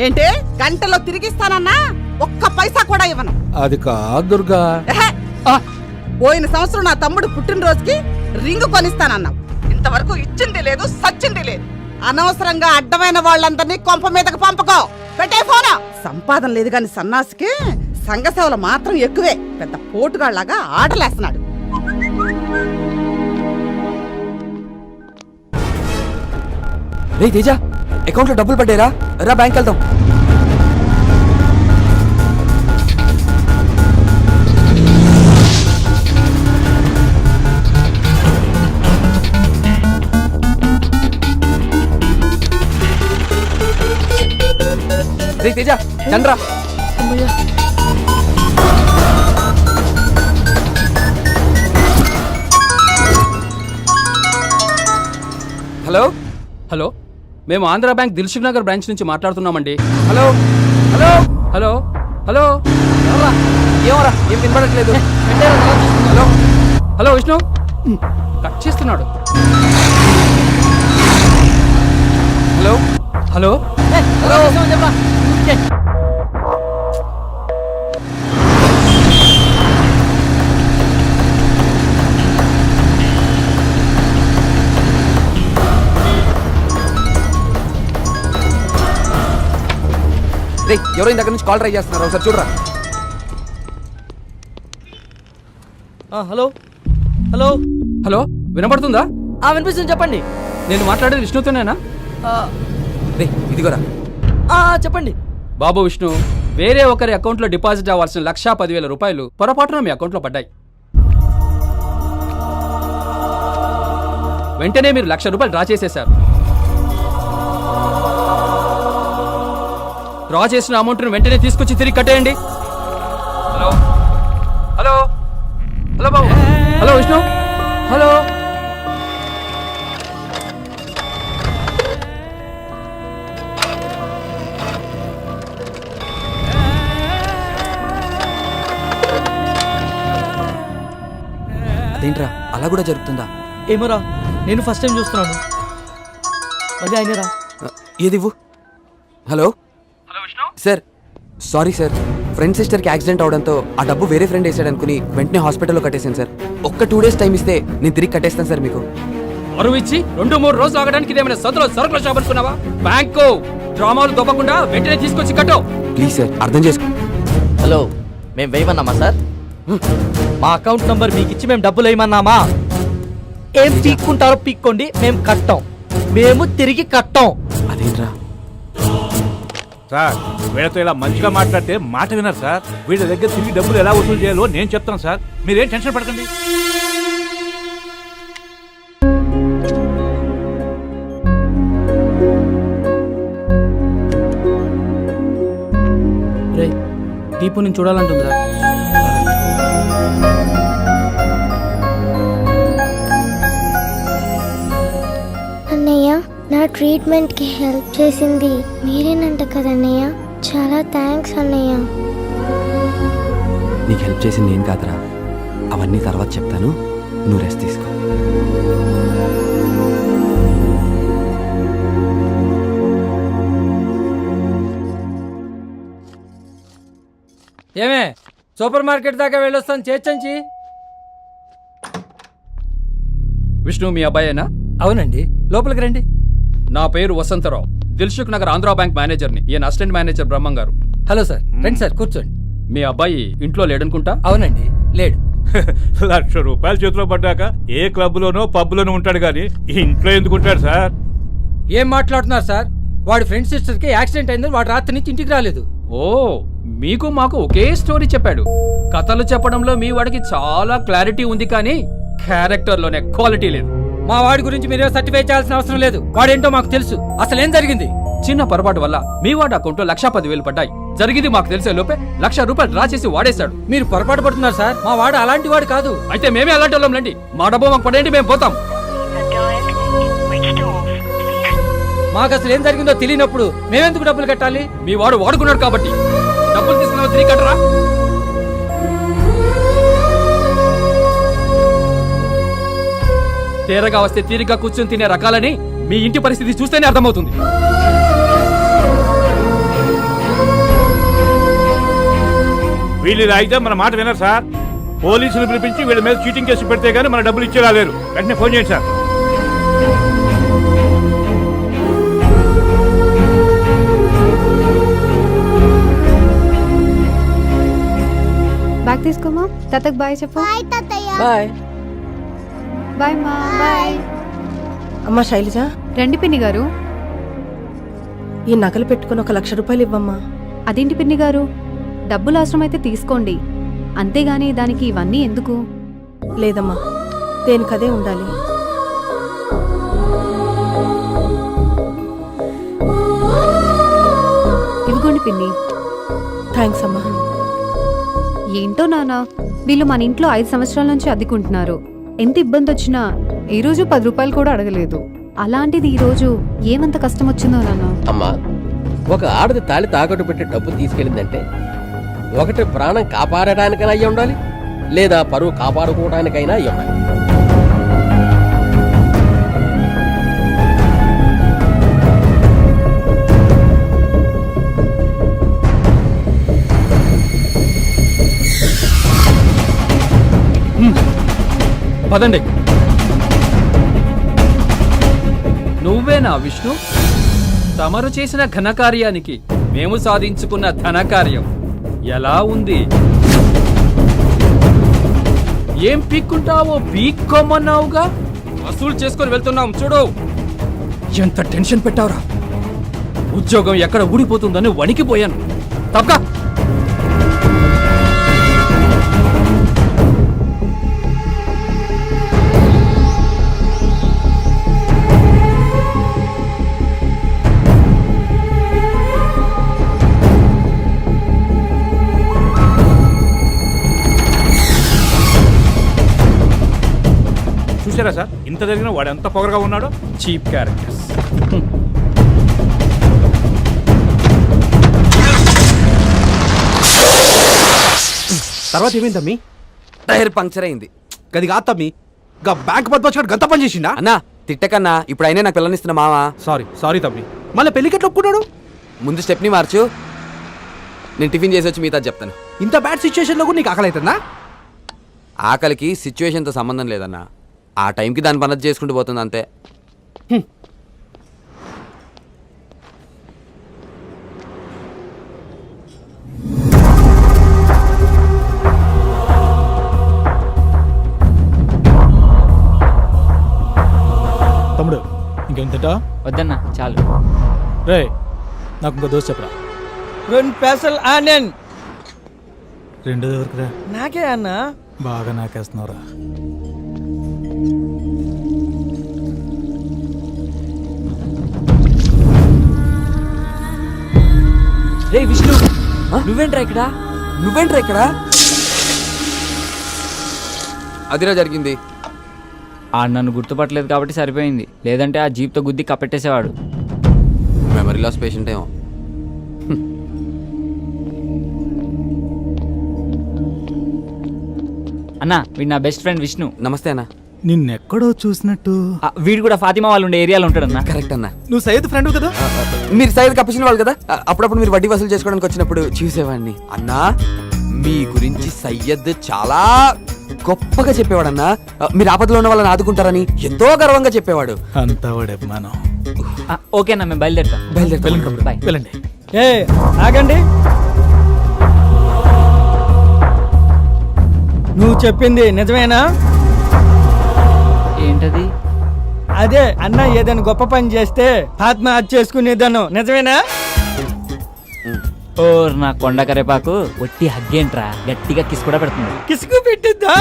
ఏంటి గంటలో తిరిగిస్తానన్నా ఒక్క పైసా కూడా ఇవ్వను. అది కాదు దుర్గా. ఎహె, పోయిన సంవత్సరం నా తమ్ముడు పుట్టినరోజుకి రింగు కొనిస్తానన్నావు. ఇంతవరకు ఇచ్చింది లేదు, సచ్చింది లేదు. అనవసరంగా అడ్డమైన వాళ్ళందరినీ కొంప మీదకి పంపకో. పెట్టే ఫోన్. సంపాదన లేదు గాని సన్నాసికి సంఘ సేవలు మాత్రం ఎక్కువే. పెద్ద పోటుగాళ్లాగా ఆటలేస్తున్నాడు. రే తేజ, అకౌంట్లో డబ్బులు పడ్డారా? రా బ్యాంక్ వెళ్దాం. రే తేజ, చంద్ర. హలో హలో, మేము ఆంధ్ర బ్యాంక్ దిల్సుఖ్ నగర్ బ్రాంచ్ నుంచి మాట్లాడుతున్నామండి. హలో హలో హలో హలో ఏమరా, ఏం వినపడట్లేదు. హలో హలో విష్ణు, కట్ చేస్తున్నాడు. హలో హలో హలో రే, ఎవరో ఇంత దగ్గర నుంచి కాల్ ట్రై చేస్తున్నారు, ఒకసారి చూడరా. హలో హలో హలో, వినపడుతుందా? వినిపిస్తుంది, చెప్పండి. నేను మాట్లాడేది విష్ణుతోనేనా? రే ఇదిగోరా. చెప్పండి. బాబు విష్ణు, వేరే ఒకరి అకౌంట్లో డిపాజిట్ అవ్వాల్సిన 1,10,000 రూపాయలు పొరపాటున మీ అకౌంట్లో పడ్డాయి. వెంటనే మీరు 1,00,000 రూపాయలు డ్రా చేసేశారు. డ్రా చేసిన అమౌంట్ను వెంటనే తీసుకొచ్చి తిరిగి కట్టేయండి. హలో హలో హలో బాబు. హలో విష్ణు. హలో అదేంట్రా, అలా కూడా జరుగుతుందా? ఏమోరా, నేను ఫస్ట్ టైం చూస్తున్నాను. మళ్ళీ అయినరా? ఏదివ్వు. Hello sir, sorry sir, friend సిస్టర్కి యాక్సిడెంట్ అవడంతో ఆ డబ్బు వేరే ఫ్రెండ్ వేసాడు అనుకుని వెంటనే హాస్పిటల్లో కట్టేశాను సార్. ఒక్క 2 days టైం ఇస్తే నేను తిరిగి కట్టేస్తాను సార్ మీకు. అరువు ఇచ్చి 2-3 రోజులు ఆగడానికి ఇదేమైనా సదులో సరుకుల షాప్ అనుకున్నావా? బ్యాంకు డ్రామాలు దొబ్బకుండా వెంటనే తీసుకొచ్చి కట్టు. ప్లీజ్ సార్, అర్థం చేసుకో. హలో, మేము వేయమన్నామా సార్? మా అకౌంట్ నంబర్ మీకు ఇచ్చి మేము డబ్బులు వేయమన్నామా? ఏం పీక్కుంటారో పీక్కోండి, మేము కట్టాం. మేము తిరిగి కట్టాం. అదేంట్రా సార్, వీళ్ళతో ఇలా మంచిగా మాట్లాడితే మాట విన్నారు సార్. వీళ్ళ దగ్గర తిరిగి డబ్బులు ఎలా వసూలు చేయాలో నేను చెప్తాను సార్. మీరేం టెన్షన్ పడకండి. రే, దీపు నేను చూడాలంటుందిరా. అన్నయ్య, నా ట్రీట్మెంట్కి హెల్ప్ చేసింది మీరేనంట కదన్నయ్య. చాలా థ్యాంక్స్ అన్నయ్య. నీకు హెల్ప్ చేసింది నేను కాదురా, అవన్నీ తర్వాత చెప్తాను, నువ్వు రెస్ట్ తీసుకో. ఏమే, సూపర్ మార్కెట్ దాకా వెళ్ళొస్తాను, చేర్చంచి. విష్ణు మీ అబ్బాయేనా? అవునండి, లోపలికి రండి. నా పేరు వసంతరావు, దిల్సుఖ్ నగర్ ఆంధ్ర బ్యాంక్ మేనేజర్ని. ఈయన అసిస్టెంట్ మేనేజర్ బ్రహ్మం గారు. హలో సార్, రండి సార్, కూర్చోండి. మీ అబ్బాయి ఇంట్లో లేడనుకుంటా? అవునండి, లేడు. 1,00,000 రూపాయలు చేతిలో పడ్డాక ఏ క్లబ్లోనో పబ్లోనో ఉంటాడు కానీ ఇంట్లో ఎందుకు ఉంటాడు సార్? ఏం మాట్లాడుతున్నారు సార్? వాడి ఫ్రెండ్ సిస్టర్కి యాక్సిడెంట్ అయింది, వాడు రాత్రి నుంచి ఇంటికి రాలేదు. ఓ, మీకు మాకు ఒకే స్టోరీ చెప్పాడు. కథలు చెప్పడంలో మీ వాడికి చాలా క్లారిటీ ఉంది కానీ క్యారెక్టర్లోనే క్వాలిటీ లేదు. మా వాడి గురించి మీరే సర్టిఫై చేయాల్సిన అవసరం లేదు. వాడేంటో మాకు తెలుసు. అసలు ఏం జరిగింది? చిన్న పొరపాటు వల్ల మీ వాడి అకౌంట్లో 1,10,000 పడ్డాయి. జరిగింది మాకు తెలిసే లోపే 1,00,000 రూపాయలు డ్రా చేసి వాడేశాడు. మీరు పొరపాటు పడుతున్నారు సార్. మా వాడు అలాంటి వాడు కాదు. అయితే మేమే అలాంటి వాళ్ళం లేండి. మా డబ్బు మాకు పడేయండి, మేము పోతాం. మాకు అసలు ఏం జరిగిందో తెలియనప్పుడు మేమెందుకు డబ్బులు కట్టాలి? మీ వాడు వాడుకున్నాడు కాబట్టి డబ్బులు తీసుకున్న తిరిగి కట్టరా. తేరగా వస్తే తీరిగ్గా కూర్చొని తినే రకాలని మీ ఇంటి పరిస్థితి చూస్తేనే అర్థమవుతుంది. వీళ్ళు ఇలా అయితే మన మాట వినరు సార్. పోలీసులు పిలిపించి వీళ్ళ మీద చీటింగ్ కేసు పెడితే గానీ మన డబ్బులు ఇచ్చేలా లేరు. వెంటనే ఫోన్ చేయండి సార్. బ్యాగ్ తీసుకోమా. తాతకు బాయ్ చెప్పు. బాయ్ బాయ్ మా. బాయ్. అమ్మా శైలజ, రండి పిన్ని గారు. ఈ నగలు పెట్టుకుని 1 లక్ష రూపాయలు ఇవ్వమ్మా. అదేంటి పిన్ని గారు, డబ్బులు అవసరమైతే తీసుకోండి, అంతేగాని దానికి ఇవన్నీ ఎందుకు? లేదమ్మా, దేనికదే ఉండాలి. ఇదిగోండి పిన్ని. థ్యాంక్స్ అమ్మా. ఏంటో నాన్న, వీళ్ళు మన ఇంట్లో 5 సంవత్సరాల నుంచి అద్దెకుంటున్నారు. ఎంత ఇబ్బంది వచ్చినా ఈ రోజు 10 రూపాయలు కూడా అడగలేదు. అలాంటిది ఈ రోజు ఏమంత కష్టం వచ్చిందో నాన్న. అమ్మా, ఒక ఆడది తాళి తాకట్టు పెట్టి డబ్బు తీసుకెళ్ళిందంటే ఒకటి ప్రాణం కాపాడటానికైనా అయ్యి ఉండాలి, లేదా పరువు కాపాడుకోవడానికైనా అయ్యి ఉండాలి. పదండి. నువ్వేనా విష్ణు? తమరు చేసిన ఘనకార్యానికి మేము సాధించుకున్న ధనకార్యం ఎలా ఉంది? ఏం పీక్కుంటావో పీక్కోమన్నావుగా, వసూలు చేసుకొని వెళ్తున్నాం చూడు. ఎంత టెన్షన్ పెట్టావురా, ఉద్యోగం ఎక్కడ ఊడిపోతుందని వణికిపోయాను. తప్పక చూసారా సార్, ఇంత జరిగిన వాడు ఎంత పొగరగా ఉన్నాడో. Cheap characters. తర్వాత ఏమైందమ్మి? టైర్ పంక్చర్ అయింది. గది కాదు తమ్మి, గా బ్యాంక్ పద్మచ్చాడు గంత పని చేసిండా? అన్నా తిట్టకన్నా, ఇప్పుడు అయినా నాకు పిల్లనిస్తున్న మావా. సారీ తమ్మి, మళ్ళీ పెళ్లికెట్లు ఒప్పుకున్నాడు? ముందు స్టెప్ని మార్చు, నేను టిఫిన్ చేసి వచ్చి మిగతా చెప్తాను. ఇంత బ్యాడ్ సిచ్యువేషన్ లో కూడా నీకు ఆకలి అవుతుందా? ఆకలికి సిచ్యువేషన్తో సంబంధం లేదన్నా, ఆ టైంకి దాని పని చేసుకుంటూ పోతుంది అంతే. తమ్ముడు ఇంకేంతట? వద్దన్నా చాలు. రే, నాకు ఇంకో దోశ చెప్పరా. 2 పెసలు ఆనియన్. 2 దొరకరా? నాకే అన్నా. బాగా నాకేస్తున్నావురా. రే విష్ణు, నువ్వేంట్రా ఇక్కడ? నువ్వేంట్రా ఇక్కడ? అదిరా జరిగింది. నన్ను గుర్తుపట్టలేదు కాబట్టి సరిపోయింది, లేదంటే ఆ జీప్తో గుద్ది కప్పెట్టేసేవాడు. మెమరీ లాస్ పేషెంట్ ఏమో. అన్నా, వీడు నా బెస్ట్ ఫ్రెండ్ విష్ణు. నమస్తే అన్న. నిన్నెక్కడో చూసినట్టు. వీడు కూడా ఫాతిమా వాళ్ళు ఉండే ఏరియాలో ఉంటాడన్నా. కరెక్ట్ అన్న. నువ్వు సయ్యద్ ఫ్రెండ్ కదా? మీరు సైడ్ కప్పించిన వాళ్ళు కదా, అప్పుడప్పుడు మీరు వడ్డీ వసూలు చేసుకోవడానికి వచ్చినప్పుడు చూసేవాడిని. అన్నా, మీ గురించి సయ్యద్ చాలా గొప్పగా చెప్పేవాడు అన్నా. మీరు ఆపదలో ఉన్న వాళ్ళని ఆదుకుంటారని ఎంతో గర్వంగా చెప్పేవాడు. అంతా వాడే మనం. ఓకే అన్న, మేము బయలుదేరుతాం. బాయ్. వెళ్ళండి. ఆగండి. నువ్వు చెప్పింది నిజమేనా? ఏంటది? అదే అన్న ఏదైనా గొప్ప పని చేస్తే ఆత్మహత్య చేసుకునేదాను, నిజమేనా? ఓ నా కొండ కరేపాకు ఒట్టి హగ్గేంట్రా, గట్టిగా కిస్ కూడా పెడుతుంది. కిసుకు పెట్టిద్దా?